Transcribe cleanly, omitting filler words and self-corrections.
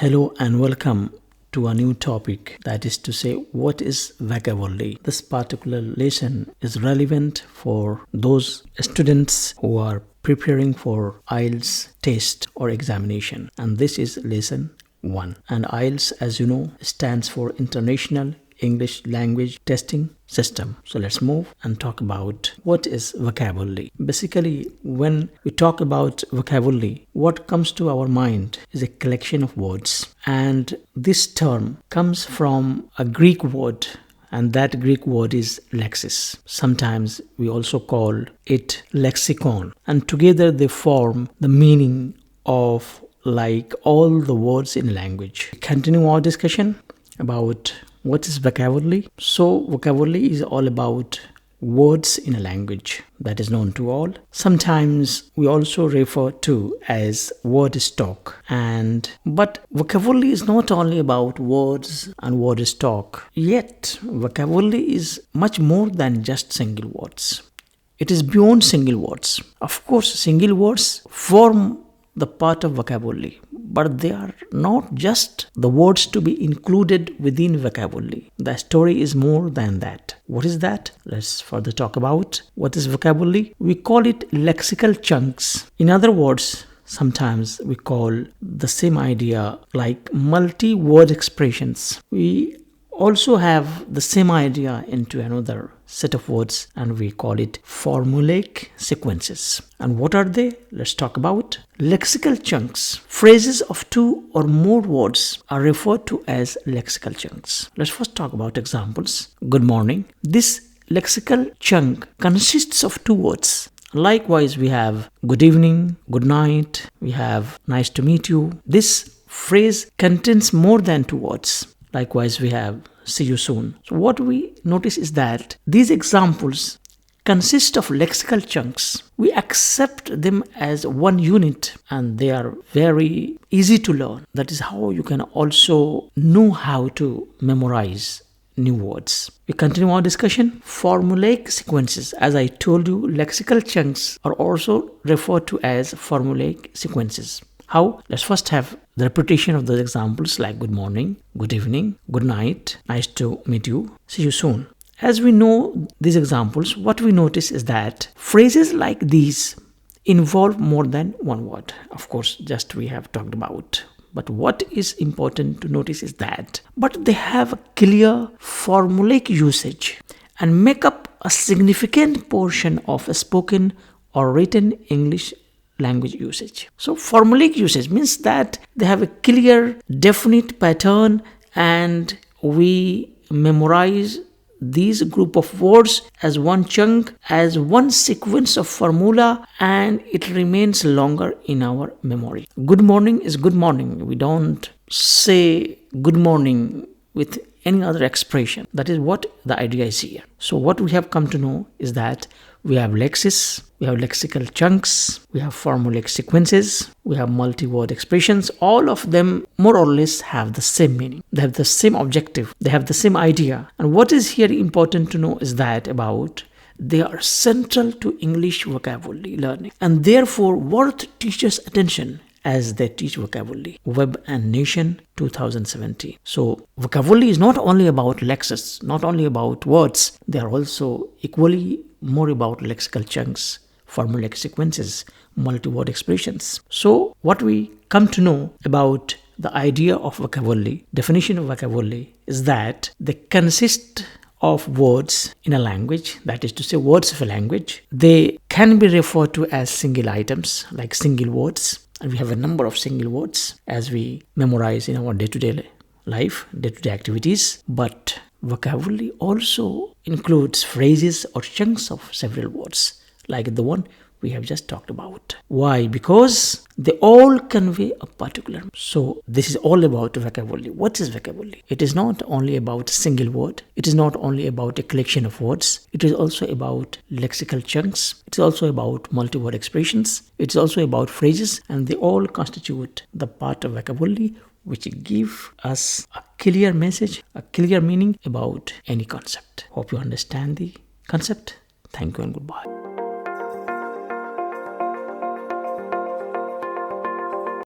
Hello and welcome to a new topic, that is to say, what is vocabulary? This particular lesson is relevant for those students who are preparing for IELTS test or examination, and this is lesson 1. And IELTS, as you know, stands for International English Language Testing System. So let's move and talk about what is vocabulary. Basically, when we talk about vocabulary, what comes to our mind is a collection of words, and this term comes from a Greek word, and that Greek word is Lexis. Sometimes we also call it Lexicon, and together they form the meaning of like all the words in language. Continue our discussion about what is vocabulary. So vocabulary is all about words in a language that is known to all. Sometimes we also refer to as word stock. But vocabulary is not only about words and word stock. Yet vocabulary is much more than just single words. It is beyond single words. Of course, single words form the part of vocabulary, but they are not just the words to be included within vocabulary. The story is more than that. What is that? Let's further talk about what is vocabulary. We call it lexical chunks. In other words, sometimes we call the same idea like multi-word expressions. We also have the same idea into another set of words, and we call it formulaic sequences. And what are they? Let's talk about lexical chunks. Phrases of 2 or more words are referred to as lexical chunks. Let's first talk about examples. Good morning. This lexical chunk consists of 2 words. Likewise, we have good evening, good night, we have nice to meet you. This phrase contains more than 2 words. Likewise, we have see you soon. So what we notice is that these examples consist of lexical chunks. We accept them as one unit, and they are very easy to learn. That is how you can also know how to memorize new words. We continue our discussion. Formulaic sequences. As I told you, lexical chunks are also referred to as formulaic sequences. How? Let's first have the repetition of those examples like good morning, good evening, good night, nice to meet you, see you soon. As we know these examples, what we notice is that phrases like these involve more than one word. Of course, just we have talked about. But what is important to notice is that they have a clear formulaic usage and make up a significant portion of a spoken or written English language usage. So formulaic usage means that they have a clear, definite pattern, and we memorize these group of words as one chunk, as one sequence of formula, and it remains longer in our memory. Good morning is good morning. We don't say good morning with any other expression. That is what the idea is here. So what we have come to know is that we have Lexis, we have lexical chunks, we have formulaic sequences, we have multi-word expressions. All of them more or less have the same meaning. They have the same objective. They have the same idea. And what is here important to know is that they are central to English vocabulary learning, and therefore worth teachers' attention as they teach vocabulary. Web and Nation 2017. So vocabulary is not only about Lexis, not only about words. They are also equally more about lexical chunks, formulaic sequences, multi-word expressions. So what we come to know about the idea of vocabulary, definition of vocabulary, is that they consist of words in a language, that is to say words of a language. They can be referred to as single items, like single words. And we have a number of single words as we memorize in our day-to-day life, day-to-day activities. But vocabulary also includes phrases or chunks of several words, like the one we have just talked about. Why? Because they all convey a particular. So this is all about vocabulary. What is vocabulary? It is not only about a single word. It is not only about a collection of words. It is also about lexical chunks. It is also about multi-word expressions. It is also about phrases, and they all constitute the part of vocabulary which give us a clear message, a clear meaning about any concept. Hope you understand the concept. Thank you and goodbye.